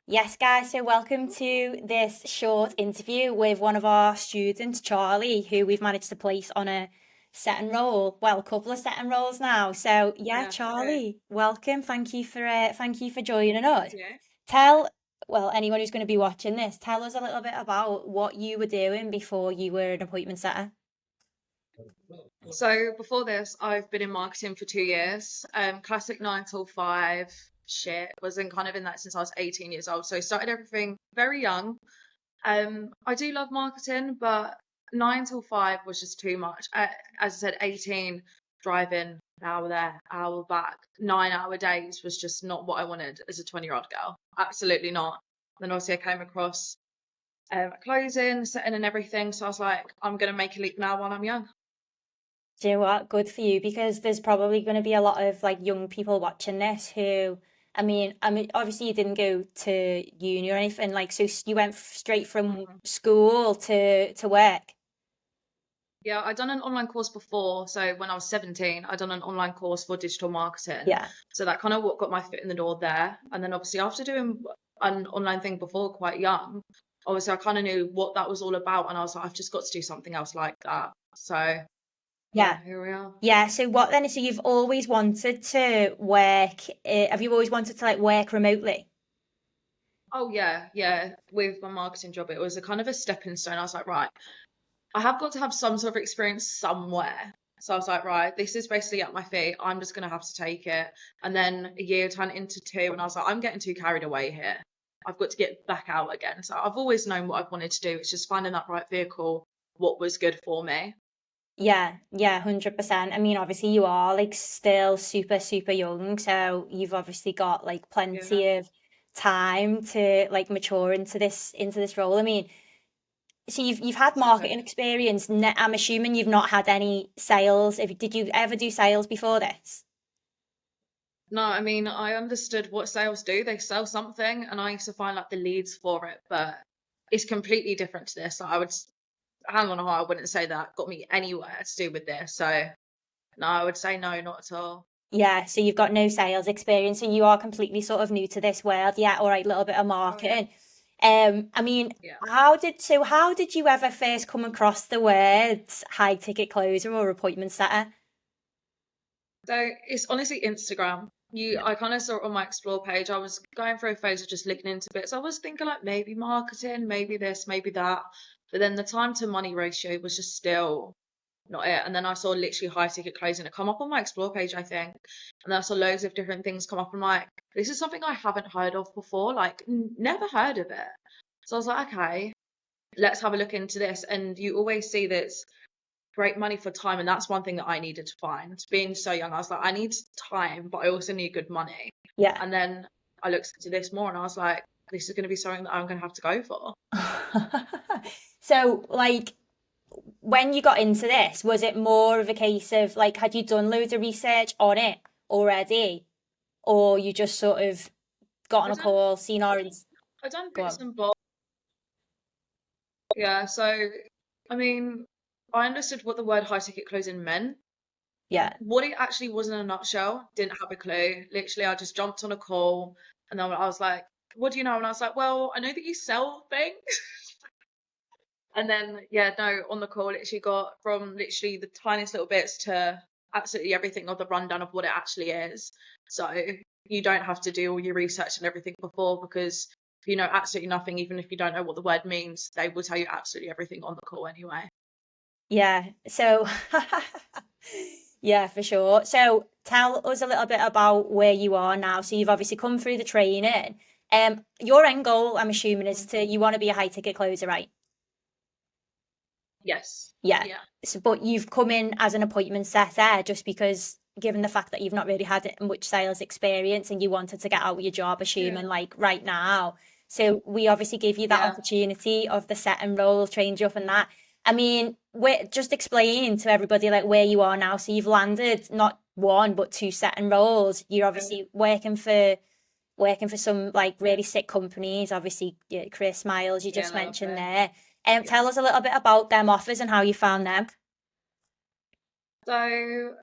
Yes, guys, so welcome to this short interview with one of our students, Charlie, who we've managed to place on a set and roll. Well, a couple of set and rolls now. So, yeah, Yeah, true. Charlie, welcome. Thank you for joining us. Thank you. Tell, well, anyone who's going to be watching this, tell us a little bit about what you were doing before you were an appointment setter. So before this, I've been in marketing for 2 years. Classic 9 till 5 shit. Was in kind of in that since I was 18 years old. So started everything very young. I do love marketing, but 9 till 5 was just too much. As I said, 18 driving an hour there, hour back, 9 hour days was just not what I wanted as a 20-year-old girl. Absolutely not. Then obviously I came across closing, setting and everything. So I was like, I'm gonna make a leap now while I'm young. Do you know what? Good for you because there's probably going to be a lot of like young people watching this who, I mean, obviously you didn't go to uni or anything like, so you went straight from Mm. school to work. Yeah, I'd done an online course before. So when I was 17, I'd done an online course for digital marketing. Yeah. So that kind of what got my foot in the door there. And then obviously after doing an online thing before quite young, obviously I kind of knew what that was all about. And I was like, I've just got to do something else like that. So Yeah. yeah, here we are. Yeah. So what then? So you've always wanted to work, have you always wanted to like work remotely? Oh yeah, yeah. With my marketing job, it was a kind of a stepping stone. I was like, right, I have got to have some sort of experience somewhere. So I was like, right, this is basically at my feet. I'm just gonna have to take it. And then a year turned into two, and I was like, I'm getting too carried away here. I've got to get back out again. So I've always known what I've wanted to do. It's just finding that right vehicle, what was good for me. Yeah, yeah, 100%. I mean, obviously you are like still super, super young, so you've obviously got like Yeah. plenty of time to like mature into this role. I mean, so you've had marketing Exactly. experience. I'm assuming you've not had any sales. If did you ever do sales before this? No, I mean, I understood what sales do. They sell something, and I used to find like the leads for it, but it's completely different to this. Like, I would hand on heart, I wouldn't say that got me anywhere to do with this. So no, I would say no, not at all. Yeah, so you've got no sales experience, so you are completely sort of new to this world. Yeah, all right, little bit of Oh yeah. marketing. I mean, Yeah. how did you ever first come across the words high ticket closer or appointment setter? So it's honestly Instagram. Yeah. I kind of saw it on my explore page. I was going through a phase of just looking into bits. I was thinking like maybe marketing, maybe this, maybe that. But then the time to money ratio was just still not it. And then I saw literally high ticket closing it come up on my explore page, I think. And then I saw loads of different things come up. I'm like, this is something I haven't heard of before. Like, never heard of it. So I was like, okay, let's have a look into this. And you always see this great money for time, and that's one thing that I needed to find. Being so young, I was like, I need time, but I also need good money. Yeah. And then I looked into this more, and I was like, this is going to be something that I'm going to have to go for. So, like, when you got into this, was it more of a case of like, had you done loads of research on it already, or you just sort of got on I a done, call, seen our, I done go bits on. and bobs. Yeah, so I mean, I understood what the word high ticket closing meant. Yeah. What it actually was in a nutshell, didn't have a clue. Literally, I just jumped on a call, and then I was like, "What do you know?" And I was like, "Well, I know that you sell things." And then, yeah, no, on the call, literally got from literally the tiniest little bits to absolutely everything of the rundown of what it actually is. So you don't have to do all your research and everything before because if you know absolutely nothing, even if you don't know what the word means, they will tell you absolutely everything on the call anyway. Yeah. So, yeah, for sure. So, tell us a little bit about where you are now. So, you've obviously come through the training. Your end goal, I'm assuming, is Mhm. to you want to be a high ticket closer, right? Yes. Yeah. Yeah. So, but you've come in as an appointment setter just because, given the fact that you've not really had much sales experience and you wanted to get out of your job, Yeah. assuming like right now. So we obviously give you that Yeah. opportunity of the set and roll, trained you up and that. I mean, just explain to everybody like where you are now. So you've landed not one but two set and rolls. You're Yeah. obviously working for some like really sick companies. Obviously, yeah, Chris Miles, you Yeah, just mentioned lovely. there. Yeah. Tell us a little bit about them offers and how you found them. So,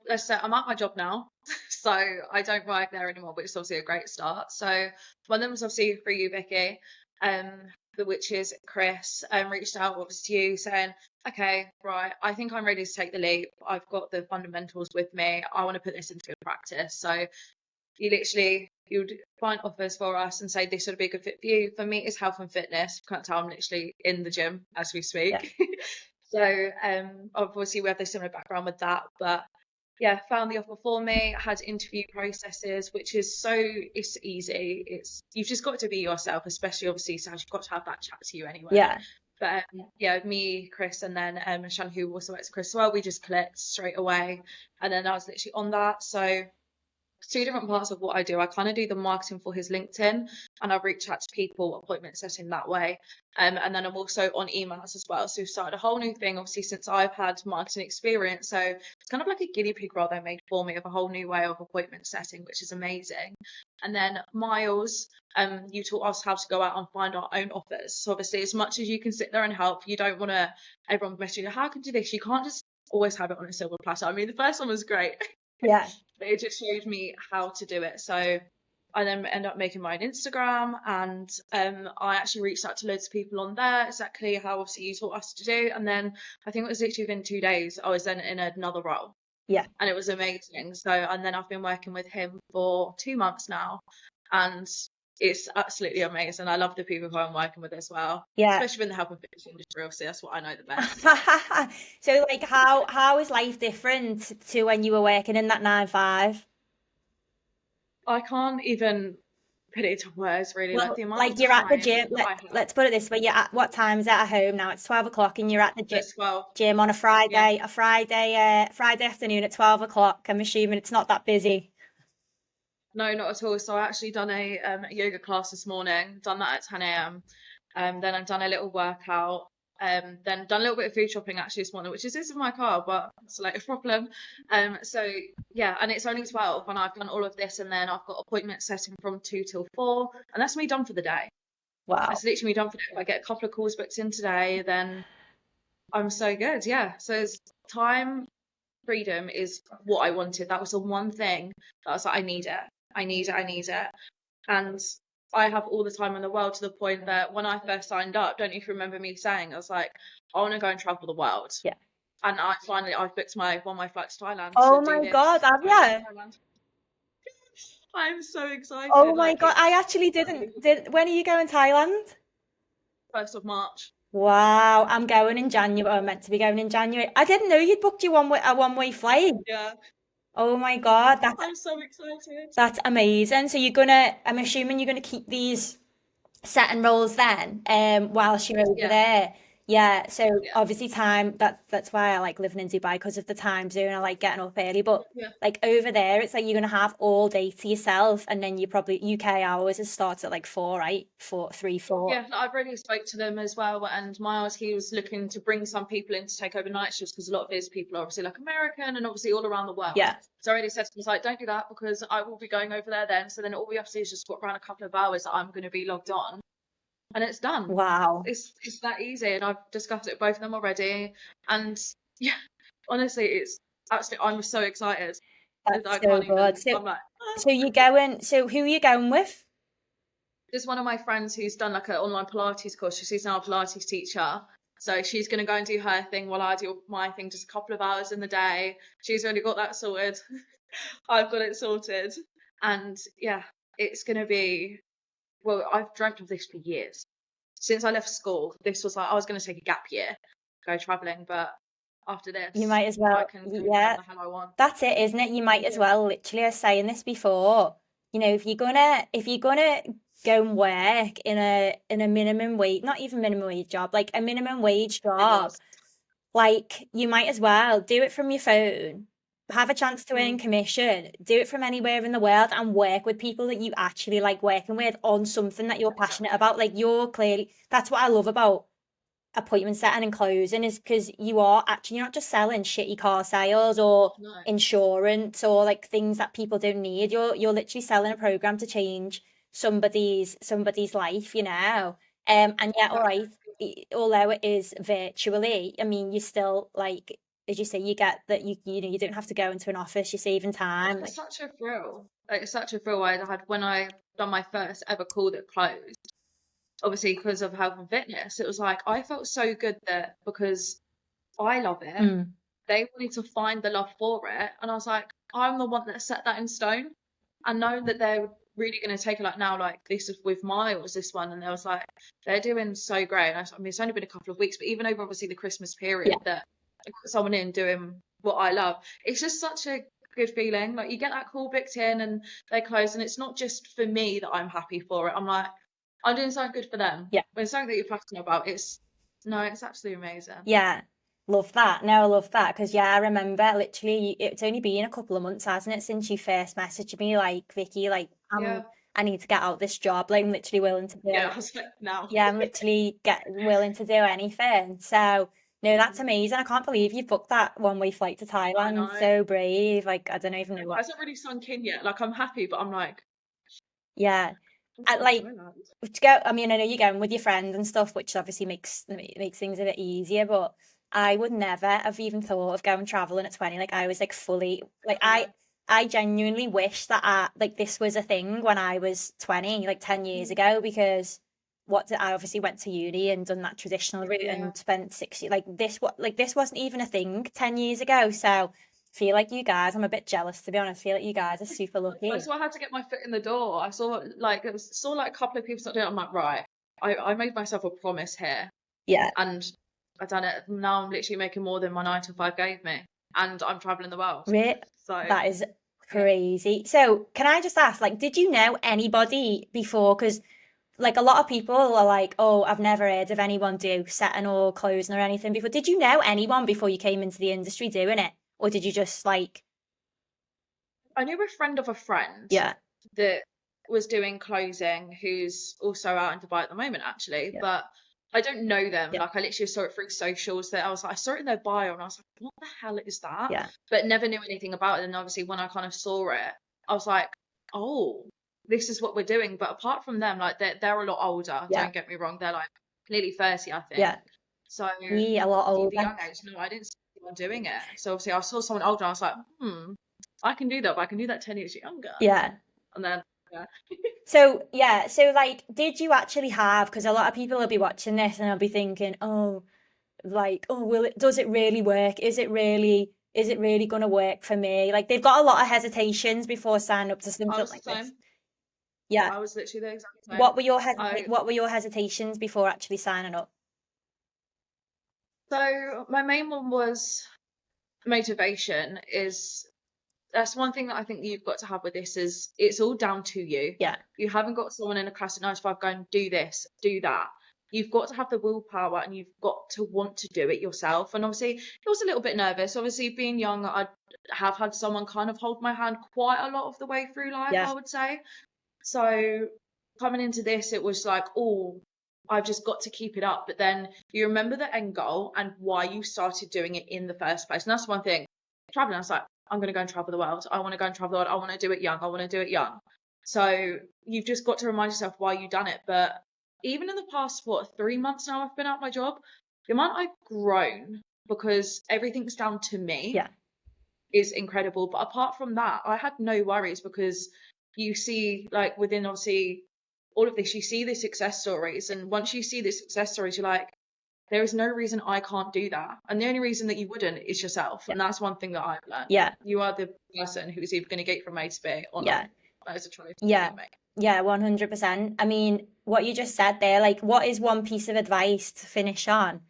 let's say I'm at my job now. So I don't work there anymore, which is obviously a great start. So one of them was obviously for you, Vicky, um, which is Chris, reached out obviously to you saying, okay, right, I think I'm ready to take the leap. I've got the fundamentals with me. I want to put this into practice. So you'd find offers for us and say this would be a good fit for you. For me, it's health and fitness. You can't tell I'm literally in the gym as we Yeah. speak. So obviously we have this similar background with that, but yeah, found the offer for me, had interview processes, which is it's easy. You've just got to be yourself, especially obviously Saj, you've got to have that chat to you anyway. Yeah. But yeah, me, Chris, and then Shan, who also works with Chris as well, we just clicked straight away. And then I was literally on that. So two different parts of what I do. I kind of do the marketing for his LinkedIn and I reach out to people, appointment setting that way. And then I'm also on emails as well. So we've started a whole new thing, obviously, since I've had marketing experience. So it's kind of like a guinea pig role they made for me of a whole new way of appointment setting, which is amazing. And then Miles, you taught us how to go out and find our own offers. So obviously, as much as you can sit there and help, you don't want to, everyone messaging you, how can you do this? You can't just always have it on a silver platter. I mean, the first one was great. Yeah. But it just showed me how to do it. So I then end up making my own Instagram, and I actually reached out to loads of people on there, exactly how obviously you taught us to do. And then I think it was literally within 2 days, I was then in another role, Yeah. and it was amazing. So, and then I've been working with him for 2 months now, and it's absolutely amazing. I love the people who I'm working with as well, Yeah. especially in the health and fitness industry. Obviously, that's what I know the best. So like how is life different to when you were working in that 9 to 5? I can't even put it into words, really. Like Well, the amount of like you're at the time gym. that I have. Let's put it this way. You're at what time is it at home now? It's 12 o'clock, and you're at the So it's 12. gym on a Yeah. Friday, Friday afternoon at 12 o'clock. I'm assuming it's not that busy. No, not at all. So I actually done a yoga class this morning, done that at 10 a.m. Then I've done a little workout. Then done a little bit of food shopping actually this morning, which is in my car, but it's like a problem. So yeah, and it's only 12 and I've done all of this, and then I've got appointment setting from 2 till 4, and that's me done for the day. Wow. That's literally me done for the day. If I get a couple of calls booked in today, then I'm so good. Yeah. So it's time freedom is what I wanted. That was the one thing that I was like, I need it. I need it. I need it. And I have all the time in the world, to the point that when I first signed up, don't you if you remember me saying, I was like, I want to go and travel the world. Yeah. And I've booked one of my flights to Thailand to Oh do my God, this. have Go to you? Thailand. I'm so Oh excited. my Like God, I it's actually did. When are you going Thailand? 1st of March. Wow, I'm going in January. I'm meant to be going in January. I didn't know you'd booked you a one-way flight. Yeah. Oh my God, I'm so excited. that's amazing. So I'm assuming you're gonna keep these setting roles then, whilst you're over Yeah. there. Yeah, so Yeah. obviously that's why I like living in Dubai, because of the time zone. I like getting up early, but Yeah. like over there, it's like you're gonna have all day to yourself, and then you probably UK hours, it starts at like 4, right? 4, 3, 4. Yeah, I've already spoke to them as well, and Miles, he was looking to bring some people in to take over night shifts, because a lot of his people are obviously like American and obviously all around the world. Yeah. So I already said to him, he's like, don't do that, because I will be going over there then. So then all we have to do is just swap around a couple of hours that I'm going to be logged on, and it's done. Wow. It's that easy, and I've discussed it with both of them already. And yeah, honestly, it's absolutely, I'm so excited. That's I so can't good. even, So I'm like, ah. who are you going with? There's one of my friends who's done like an online Pilates course. She's now a Pilates teacher. So she's going to go and do her thing while I do my thing, just a couple of hours in the day. She's already got that sorted. I've got it sorted. And yeah, it's going to be, well, I've dreamt of this for years. Since I left school, this was like, I was going to take a gap year, go traveling. But after You this, might as I well. can do whatever Yeah, the hell I want. that's it, isn't it? You might as Yeah. well. Literally, I was saying this before. If you're gonna go and work in a minimum wage, not even minimum wage job, like a minimum wage It job, was. like you might as well do it from your phone, have a chance to earn Mm, commission, do it from anywhere in the world, and work with people that you actually like working with on something that you're passionate exactly. about. Like you're clearly, that's what I love about appointment setting and closing, is because you're not just selling shitty car sales or No. insurance or like things that people don't need. You're literally selling a program to change somebody's life, you know. And yeah, all Exactly. right, although it is virtually, I mean, you're still like as you say, you get that you know you don't have to go into an office. You're saving time. It's Like, such a thrill. Like, it's such a thrill I had when I done my first ever call that closed. Obviously, because of health and fitness, it was like I felt so good that because I love it, mm, they wanted to find the love for it, and I was like, I'm the one that set that in stone, and knowing that they're really going to take it like now, like this is with Miles, this one, and they was like, they're doing so great. And I mean, it's only been a couple of weeks, but even over obviously the Christmas yeah, period, that I got someone in doing what I love, it's just such a good feeling. Like you get that call booked in and they close, and it's not just for me that I'm happy for it. I'm like, I'm doing something good for them. yeah. When it's something that you're passionate about, it's no, it's absolutely amazing. Yeah, love that. No, I love that because yeah, I remember literally it's only been a couple of months, hasn't it, since you first messaged me like Vicky, like Yeah, I need to get out this job. Like I'm literally willing to yeah. do I was like, now. yeah, I'm literally get willing to do anything. So no, that's amazing. I can't believe you booked that one-way flight to I Thailand. know. So brave. Like I don't even know what. Hasn't really sunk in yet. Like I'm happy, but I'm like, Yeah. I'm I, going to like Thailand. to go, I mean, I know you're going with your friend and stuff, which obviously makes things a bit easier, but I would never have even thought of going traveling at 20. Like I was like fully like I know. I genuinely wish that like this was a thing when I was 20, like 10 years Mm. ago, because I obviously went to uni and done that traditional route Yeah. and spent 60 like this wasn't even a thing 10 years ago. So feel like you guys, I'm a bit jealous to be honest. Feel like you guys are super That's lucky. why I had to get my foot in the door. I saw like saw like a couple of people start doing it. I'm like, right. I made myself a promise here, Yeah. and I done it. Now I'm literally making more than my 9 to 5 gave me, and I'm traveling the world. Right. So That is yeah. crazy. So, can I just ask, like, did you know anybody before? Because, like, a lot of people are like, oh, I've never heard of anyone do setting or closing or anything before. Did you know anyone before you came into the industry doing it? Or did you just, like, I knew a friend of a friend yeah, that was doing closing, who's also out in Dubai at the moment, actually. yeah, But I don't know them. yeah, Like I literally saw it through socials. That I was like, I saw it in their bio, and I was like, what the hell is that? yeah, But never knew anything about it. And obviously, when I kind of saw it, I was like, oh, this is what we're doing. But apart from them, like they're a lot older. yeah, Don't get me wrong. They're like nearly 30, I think. yeah. So Yeah, a lot the older. young age, no, I didn't see anyone doing it. So obviously, I saw someone older. And I was like, I can do that, but I can do that 10 years younger. Yeah. And then, yeah. So, yeah, so, like, did you actually have, because a lot of people will be watching this and they'll be thinking, oh, like, oh, does it really work? Is it really going to work for me? Like they've got a lot of hesitations before signing up to I something was the like this. same. Yeah. I was literally the exact same. What were your I what were your hesitations before actually signing up? so my main one was motivation. Is That's one thing that I think you've got to have with this is it's all down to you. Yeah. You haven't got someone in a classic 9 to 5 going, do this, do that. You've got to have the willpower and you've got to want to do it yourself. And obviously, it was a little bit nervous. Obviously, being young, I have had someone kind of hold my hand quite a lot of the way through life, Yeah. I would say. So coming into this, it was like, oh, I've just got to keep it up. But then you remember the end goal and why you started doing it in the first place. And that's one thing. Traveling, I was like, I'm going to go and travel the world. I want to go and travel the world. I want to do it young. I want to do it young. So you've just got to remind yourself why you've done it. But even in the past, 3 months now I've been out my job, the amount I've grown because everything's down to me Yeah. is incredible. But apart from that, I had no worries because you see, like within obviously all of this, you see the success stories. And once you see the success stories, you're like, there is no reason I can't do that. And the only reason that you wouldn't is yourself. Yeah. And that's one thing that I've learned. Yeah. You are the person who's either going to get from A to B or Yeah. not. That is a choice that Yeah. you make. Yeah, 100%. I mean, what you just said there, like, what is one piece of advice to finish on?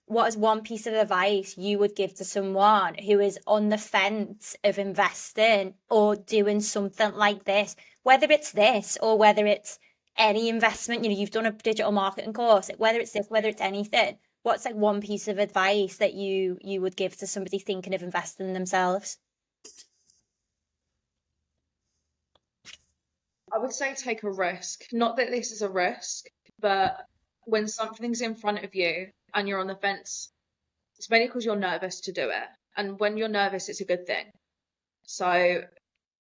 What is one piece of advice you would give to someone who is on the fence of investing or doing something like this, whether it's this or whether it's any investment, you know, you've done a digital marketing course, whether it's this, whether it's anything, what's like one piece of advice that you would give to somebody thinking of investing in themselves? I would say take a risk. Not that this is a risk, but when something's in front of you and you're on the fence, it's mainly because you're nervous to do it. And when you're nervous, it's a good thing. So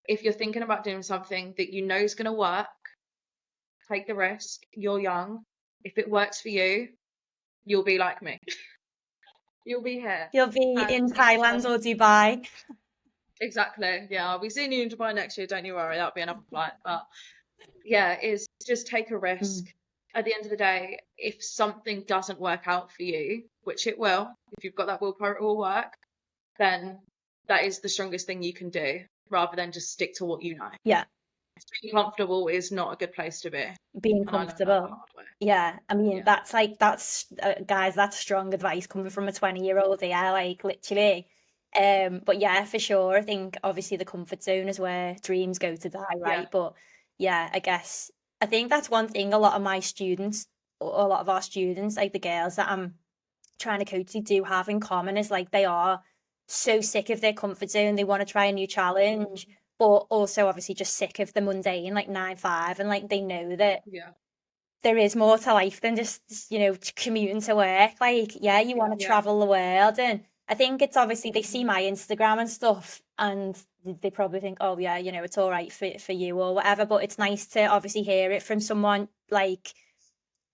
if you're thinking about doing something that you know is going to work, take the risk. You're young. If it works for you, you'll be like me. You'll be here. You'll be And in it's just Thailand or Dubai. exactly, yeah, I'll be seeing you in Dubai next year, don't you worry, that'll be another flight. But yeah, is just take a risk. Mm. At the end of the day, if something doesn't work out for you, which it will, if you've got that willpower, it will work, then that is the strongest thing you can do, rather than just stick to what you know. Yeah, Being comfortable is not a good place to be, being and I learned that the comfortable. hard way. Yeah, I mean, Yeah, that's like, that's, guys, that's strong advice coming from a 20-year-old, yeah, like literally. But yeah, for sure. I think obviously the comfort zone is where dreams go to die, yeah, right? But yeah, I guess I think that's one thing a lot of my students, or a lot of our students, like the girls that I'm trying to coach, they do have in common is like they are so sick of their comfort zone. They want to try a new challenge, but also obviously just sick of the mundane, like 9 5, and like they know that yeah, there is more to life than just, commuting to work. Like, yeah, you want to yeah. travel the world. And I think it's obviously they see Mhm. my Instagram and stuff and they probably think, oh, yeah, it's all right for you or whatever. But it's nice to obviously hear it from someone like,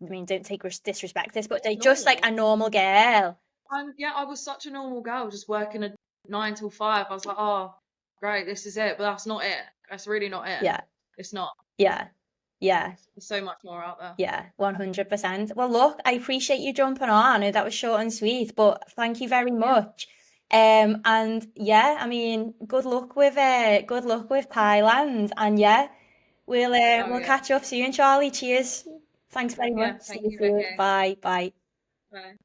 I mean, don't take disrespect this, but they just like a Normal. normal girl. And yeah, I was such a normal girl, just working a 9 till 5. I was like, oh, great, this is it. But that's not it. That's really not it. Yeah, It's not. yeah, yeah. There's so much more out there. Yeah, 100%. Well, look, I appreciate you jumping on. I know that was short and sweet, but thank you very Yeah. much. And yeah, I mean, good luck with Thailand. And yeah, Oh we'll yeah. catch up soon, Charlie. Cheers. Thanks very Yeah. much. See Thank you you, soon. Vicky. Bye. Bye. Bye.